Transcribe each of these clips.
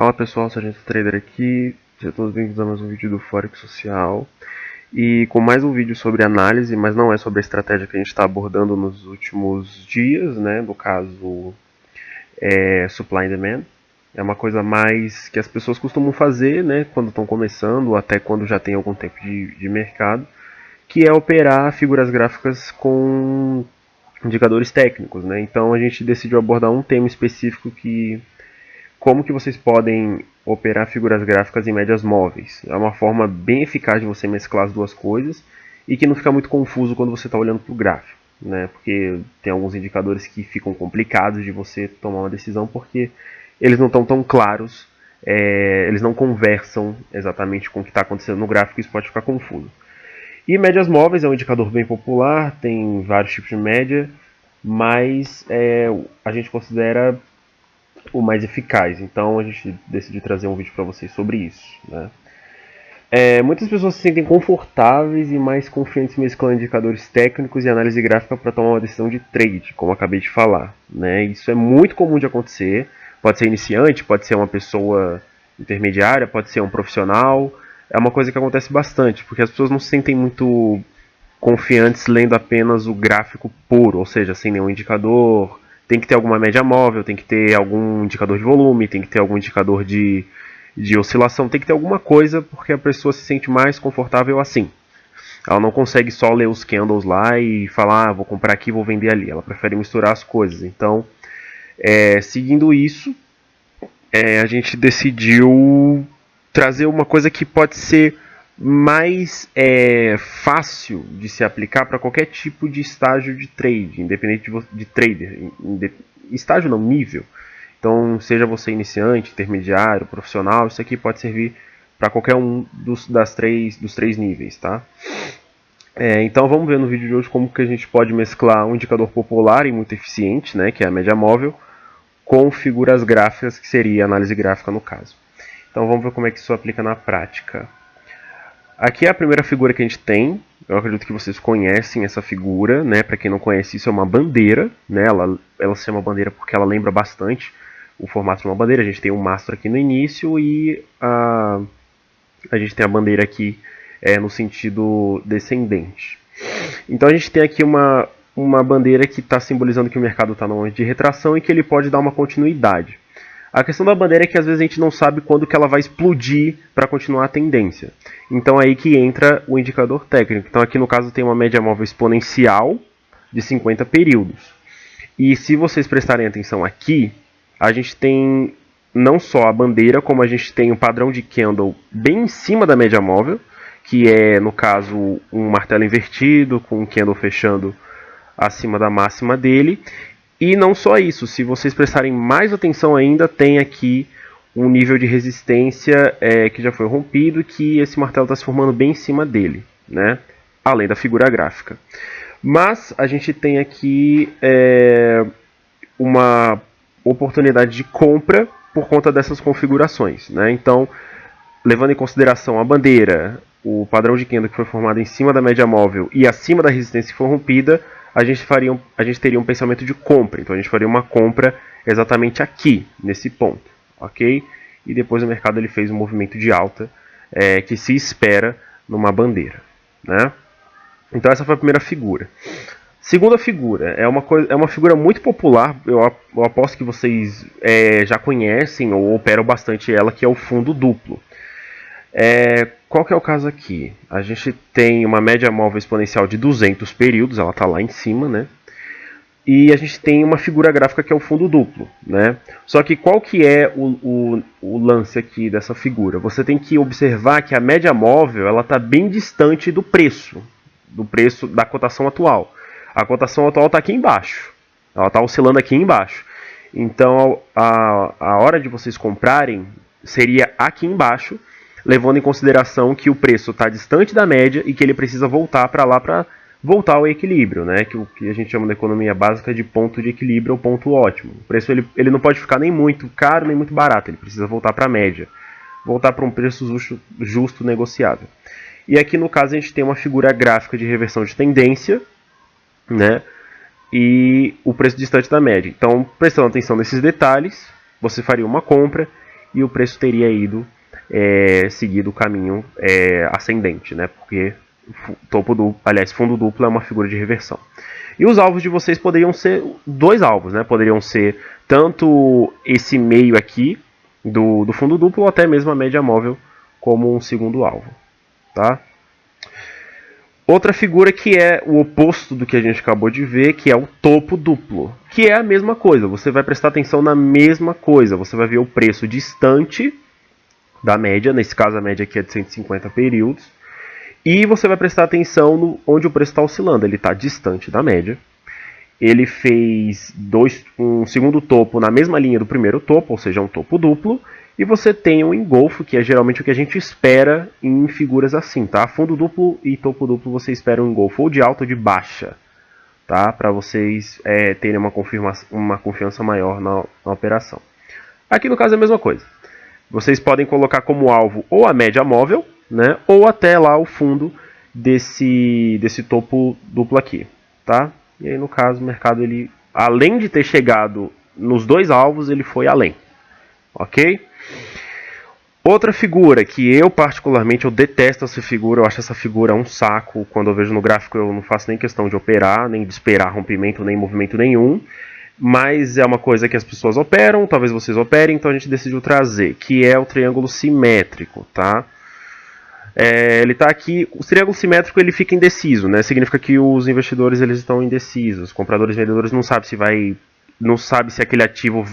Fala pessoal, Sargento Trader aqui, sejam todos bem-vindos a mais um vídeo do Forex Social e com mais um vídeo sobre análise, mas não é sobre a estratégia que a gente está abordando nos últimos dias, né? No caso, Supply and Demand. É uma coisa mais que as pessoas costumam fazer, né? Quando estão começando, ou até quando já tem algum tempo de mercado, que é operar figuras gráficas com indicadores técnicos, né? Então a gente decidiu abordar um tema específico que como que vocês podem operar figuras gráficas em médias móveis. É uma forma bem eficaz de você mesclar as duas coisas e que não fica muito confuso quando você está olhando para o gráfico, né? Porque tem alguns indicadores que ficam complicados de você tomar uma decisão porque eles não estão tão claros, eles não conversam exatamente com o que está acontecendo no gráfico e isso pode ficar confuso. E médias móveis é um indicador bem popular, tem vários tipos de média, mas a gente considera o mais eficaz. Então a gente decidiu trazer um vídeo para vocês sobre isso, né? Muitas pessoas se sentem confortáveis e mais confiantes mesclando indicadores técnicos e análise gráfica para tomar uma decisão de trade, como eu acabei de falar, né? Isso é muito comum de acontecer. Pode ser iniciante, pode ser uma pessoa intermediária, pode ser um profissional. É uma coisa que acontece bastante, porque as pessoas não se sentem muito confiantes lendo apenas o gráfico puro, ou seja, sem nenhum indicador. Tem que ter alguma média móvel, tem que ter algum indicador de volume, tem que ter algum indicador de oscilação, tem que ter alguma coisa porque a pessoa se sente mais confortável assim. Ela não consegue só ler os candles lá e falar, vou comprar aqui, vou vender ali. Ela prefere misturar as coisas. Então, seguindo isso, a gente decidiu trazer uma coisa que pode ser mais fácil de se aplicar para qualquer tipo de estágio de trade, independente de trader, estágio não, nível. Então, seja você iniciante, intermediário, profissional, isso aqui pode servir para qualquer um dos três níveis, tá? Então, vamos ver no vídeo de hoje como que a gente pode mesclar um indicador popular e muito eficiente, né, que é a média móvel, com figuras gráficas, que seria a análise gráfica no caso. Então, vamos ver como é que isso aplica na prática. Aqui é a primeira figura que a gente tem. Eu acredito que vocês conhecem essa figura, né? Para quem não conhece, isso é uma bandeira, né? Ela se chama bandeira porque ela lembra bastante o formato de uma bandeira. A gente tem um mastro aqui no início e a gente tem a bandeira aqui no sentido descendente. Então a gente tem aqui uma bandeira que está simbolizando que o mercado está num momento de retração e que ele pode dar uma continuidade. A questão da bandeira é que às vezes a gente não sabe quando que ela vai explodir para continuar a tendência. Então é aí que entra o indicador técnico. Então aqui no caso tem uma média móvel exponencial de 50 períodos. E se vocês prestarem atenção aqui, a gente tem não só a bandeira, como a gente tem um padrão de candle bem em cima da média móvel, que é no caso um martelo invertido com um candle fechando acima da máxima dele. E não só isso, se vocês prestarem mais atenção ainda, tem aqui um nível de resistência que já foi rompido, que esse martelo está se formando bem em cima dele, né? Além da figura gráfica. Mas a gente tem aqui uma oportunidade de compra por conta dessas configurações, né? Então, levando em consideração a bandeira, o padrão de candle que foi formado em cima da média móvel e acima da resistência que foi rompida, a gente teria um pensamento de compra. Então a gente faria uma compra exatamente aqui, nesse ponto, ok? E depois o mercado ele fez um movimento de alta que se espera numa bandeira, né? Então essa foi a primeira figura. Segunda figura é uma figura muito popular. Eu aposto que vocês já conhecem ou operam bastante ela, que é o fundo duplo. Qual que é o caso aqui? A gente tem uma média móvel exponencial de 200 períodos, ela está lá em cima, né? E a gente tem uma figura gráfica que é o fundo duplo, né? Só que qual que é o lance aqui dessa figura? Você tem que observar que a média móvel ela está bem distante do preço da cotação atual. A cotação atual está aqui embaixo, ela está oscilando aqui embaixo. Então a hora de vocês comprarem seria aqui embaixo, levando em consideração que o preço está distante da média e que ele precisa voltar para lá para voltar ao equilíbrio, né? Que o que a gente chama na economia básica de ponto de equilíbrio ou ponto ótimo. O preço ele não pode ficar nem muito caro nem muito barato, ele precisa voltar para a média, voltar para um preço justo negociável. E aqui no caso a gente tem uma figura gráfica de reversão de tendência, né? E o preço distante da média. Então, prestando atenção nesses detalhes, você faria uma compra e o preço teria ido seguido o caminho ascendente, né? Porque fundo duplo é uma figura de reversão. E os alvos de vocês poderiam ser dois alvos, né? Poderiam ser tanto esse meio aqui do fundo duplo ou até mesmo a média móvel como um segundo alvo, tá? Outra figura que é o oposto do que a gente acabou de ver, que é o topo duplo, que é a mesma coisa. Você vai prestar atenção na mesma coisa. Você vai ver o preço distante da média, nesse caso a média aqui é de 150 períodos, e você vai prestar atenção no onde o preço está oscilando. Ele está distante da média. Ele fez um segundo topo na mesma linha do primeiro topo, ou seja, um topo duplo. E você tem um engolfo, que é geralmente o que a gente espera em figuras assim, tá? Fundo duplo e topo duplo você espera um engolfo ou de alta ou de baixa, tá? Para vocês terem uma confiança maior na operação. Aqui no caso é a mesma coisa. Vocês podem colocar como alvo ou a média móvel, né? Ou até lá o fundo desse topo duplo aqui, tá? E aí no caso o mercado, ele, além de ter chegado nos dois alvos, ele foi além, ok? Outra figura que eu particularmente eu detesto essa figura, eu acho essa figura um saco. Quando eu vejo no gráfico eu não faço nem questão de operar, nem de esperar rompimento, nem movimento nenhum. Mas é uma coisa que as pessoas operam, talvez vocês operem, então a gente decidiu trazer, que é o triângulo simétrico, tá? Ele está aqui, o triângulo simétrico ele fica indeciso, né? Significa que os investidores eles estão indecisos, compradores e vendedores não sabem se aquele ativo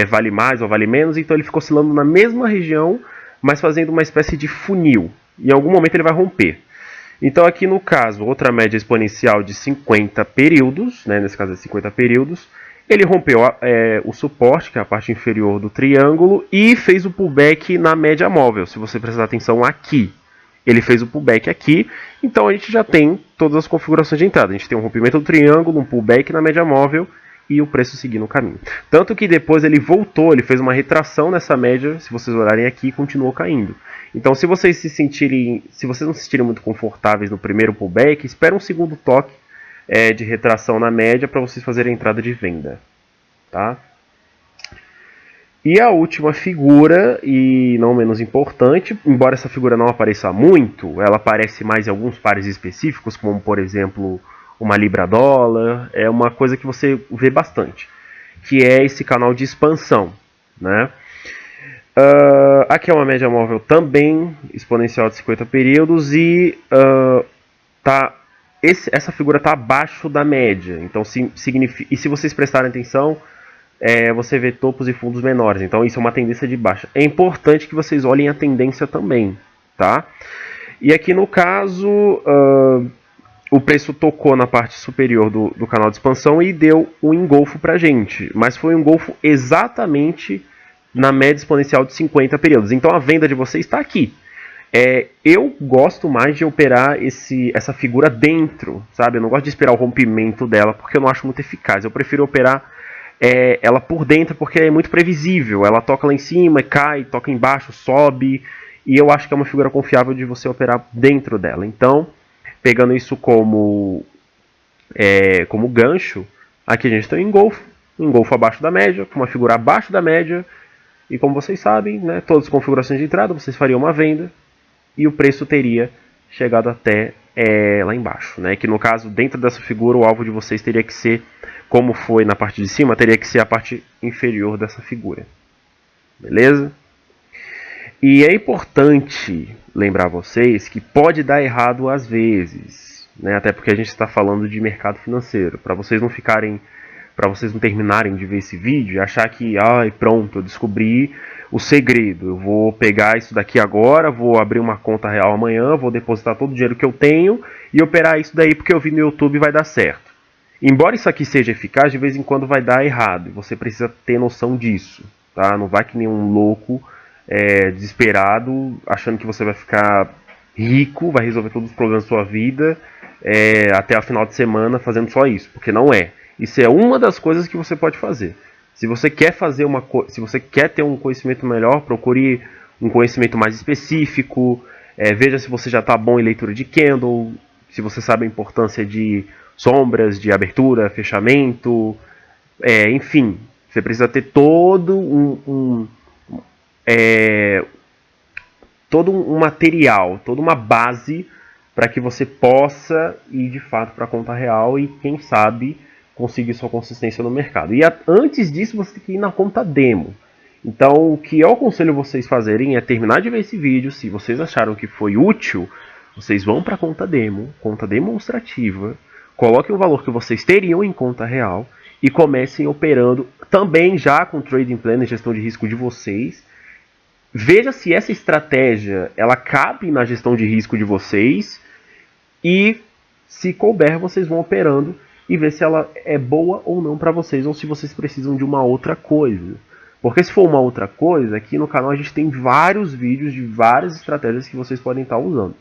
vale mais ou vale menos, então ele fica oscilando na mesma região, mas fazendo uma espécie de funil. Em algum momento ele vai romper. Então aqui no caso, outra média exponencial de 50 períodos, né, nesse caso é 50 períodos, ele rompeu o suporte, que é a parte inferior do triângulo, e fez o pullback na média móvel, se você prestar atenção aqui. Ele fez o pullback aqui, então a gente já tem todas as configurações de entrada. A gente tem um rompimento do triângulo, um pullback na média móvel, e o preço seguindo o caminho. Tanto que depois ele voltou, ele fez uma retração nessa média, se vocês olharem aqui, continuou caindo. Então se vocês não se sentirem muito confortáveis no primeiro pullback, espera um segundo toque de retração na média para vocês fazerem a entrada de venda, tá? E a última figura, e não menos importante, embora essa figura não apareça muito, ela aparece mais em alguns pares específicos, como por exemplo uma libra-dólar, é uma coisa que você vê bastante, que é esse canal de expansão, né? Aqui é uma média móvel também, exponencial de 50 períodos, e essa figura está abaixo da média, então e se vocês prestarem atenção, você vê topos e fundos menores, então isso é uma tendência de baixa. É importante que vocês olhem a tendência também, tá? E aqui no caso, o preço tocou na parte superior do canal de expansão e deu um engolfo pra gente, mas foi um engolfo exatamente na média exponencial de 50 períodos, então a venda de vocês está aqui. Eu gosto mais de operar essa figura dentro, sabe? Eu não gosto de esperar o rompimento dela, porque eu não acho muito eficaz. Eu prefiro operar ela por dentro, porque é muito previsível. Ela toca lá em cima, cai, toca embaixo, sobe, e eu acho que é uma figura confiável de você operar dentro dela. Então, pegando isso como gancho, aqui a gente tem um engolfo abaixo da média, com uma figura abaixo da média, e como vocês sabem, né, todas as configurações de entrada, vocês fariam uma venda, e o preço teria chegado até lá embaixo, né? Que no caso, dentro dessa figura, o alvo de vocês teria que ser, como foi na parte de cima, teria que ser a parte inferior dessa figura. Beleza? E é importante lembrar vocês que pode dar errado às vezes, né? Até porque a gente está falando de mercado financeiro. Para vocês não terminarem de ver esse vídeo e achar que, pronto, eu descobri o segredo. Eu vou pegar isso daqui agora, vou abrir uma conta real amanhã, vou depositar todo o dinheiro que eu tenho e operar isso daí porque eu vi no YouTube e vai dar certo. Embora isso aqui seja eficaz, de vez em quando vai dar errado. E você precisa ter noção disso, tá? Não vai que nem um louco desesperado, achando que você vai ficar rico, vai resolver todos os problemas da sua vida até o final de semana fazendo só isso, porque não é. Isso é uma das coisas que você pode fazer. Se você quer se você quer ter um conhecimento melhor, procure um conhecimento mais específico. Veja se você já está bom em leitura de candle, se você sabe a importância de sombras, de abertura, fechamento, enfim, você precisa ter todo todo um material, toda uma base para que você possa ir de fato para a conta real e, quem sabe, conseguir sua consistência no mercado. E antes disso, você tem que ir na conta demo. Então, o que eu aconselho vocês fazerem é terminar de ver esse vídeo. Se vocês acharam que foi útil, vocês vão para a conta demonstrativa, coloquem o valor que vocês teriam em conta real e comecem operando também já com o trading plan e gestão de risco de vocês. Veja se essa estratégia ela cabe na gestão de risco de vocês e, se couber, vocês vão operando e ver se ela é boa ou não para vocês, ou se vocês precisam de uma outra coisa. Porque se for uma outra coisa, aqui no canal a gente tem vários vídeos de várias estratégias que vocês podem estar usando.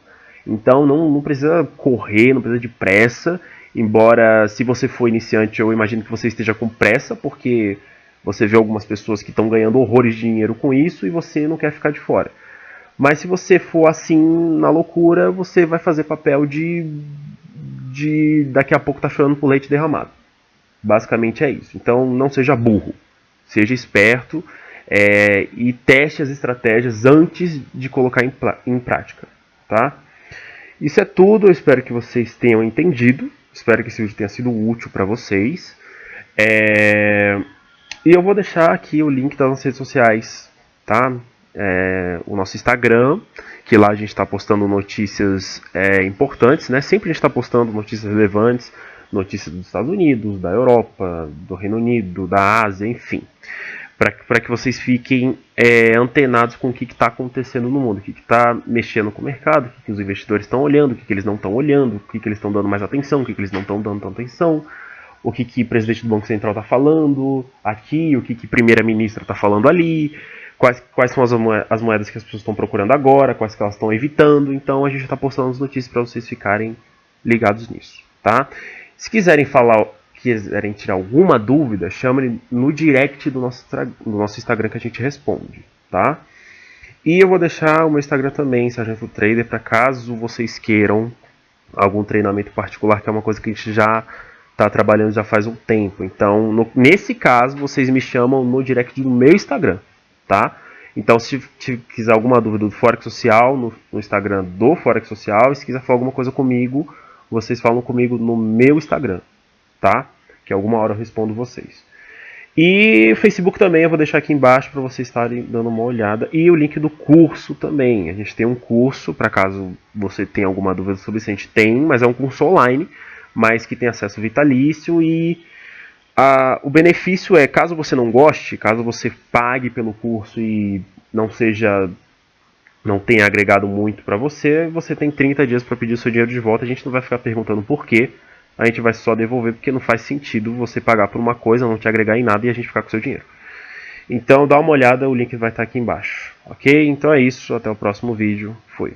Então não precisa correr, não precisa de pressa, embora se você for iniciante eu imagino que você esteja com pressa, porque você vê algumas pessoas que estão ganhando horrores de dinheiro com isso e você não quer ficar de fora. Mas se você for assim na loucura, você vai fazer papel de daqui a pouco tá chorando por leite derramado. Basicamente é isso. Então não seja burro. Seja esperto e teste as estratégias antes de colocar em prática, tá? Isso é tudo, eu espero que vocês tenham entendido, espero que esse vídeo tenha sido útil para vocês. E eu vou deixar aqui o link das nossas redes sociais, tá? O nosso Instagram, que lá a gente está postando notícias importantes, né? Sempre a gente está postando notícias relevantes, notícias dos Estados Unidos, da Europa, do Reino Unido, da Ásia, enfim. Para que vocês fiquem antenados com o que está acontecendo no mundo, o que está mexendo com o mercado, o que os investidores estão olhando, o que eles não estão olhando, o que eles estão dando mais atenção, o que eles não estão dando tanta atenção, o que o presidente do Banco Central está falando aqui, o que a primeira-ministra está falando ali, quais são as moedas que as pessoas estão procurando agora, quais que elas estão evitando. Então a gente está postando as notícias para vocês ficarem ligados nisso, tá? Se quiserem tirar alguma dúvida, chame no direct do nosso Instagram que a gente responde, tá? E eu vou deixar o meu Instagram também, Sargento Trader, para caso vocês queiram algum treinamento particular, que é uma coisa que a gente já está trabalhando já faz um tempo. Então, nesse caso, vocês me chamam no direct do meu Instagram, tá? Então, se quiser alguma dúvida do Forex Social, no Instagram do Forex Social, e se quiser falar alguma coisa comigo, vocês falam comigo no meu Instagram, tá? Que alguma hora eu respondo vocês. E o Facebook também eu vou deixar aqui embaixo para vocês estarem dando uma olhada. E o link do curso também. A gente tem um curso, para caso você tenha alguma dúvida sobre isso, a gente tem, mas é um curso online, mas que tem acesso vitalício. E o benefício é, caso você não goste, caso você pague pelo curso e não tenha agregado muito para você, você tem 30 dias para pedir o seu dinheiro de volta. A gente não vai ficar perguntando por quê. A gente vai só devolver, porque não faz sentido você pagar por uma coisa, não te agregar em nada e a gente ficar com o seu dinheiro. Então dá uma olhada, o link vai estar aqui embaixo. Ok? Então é isso, até o próximo vídeo. Fui.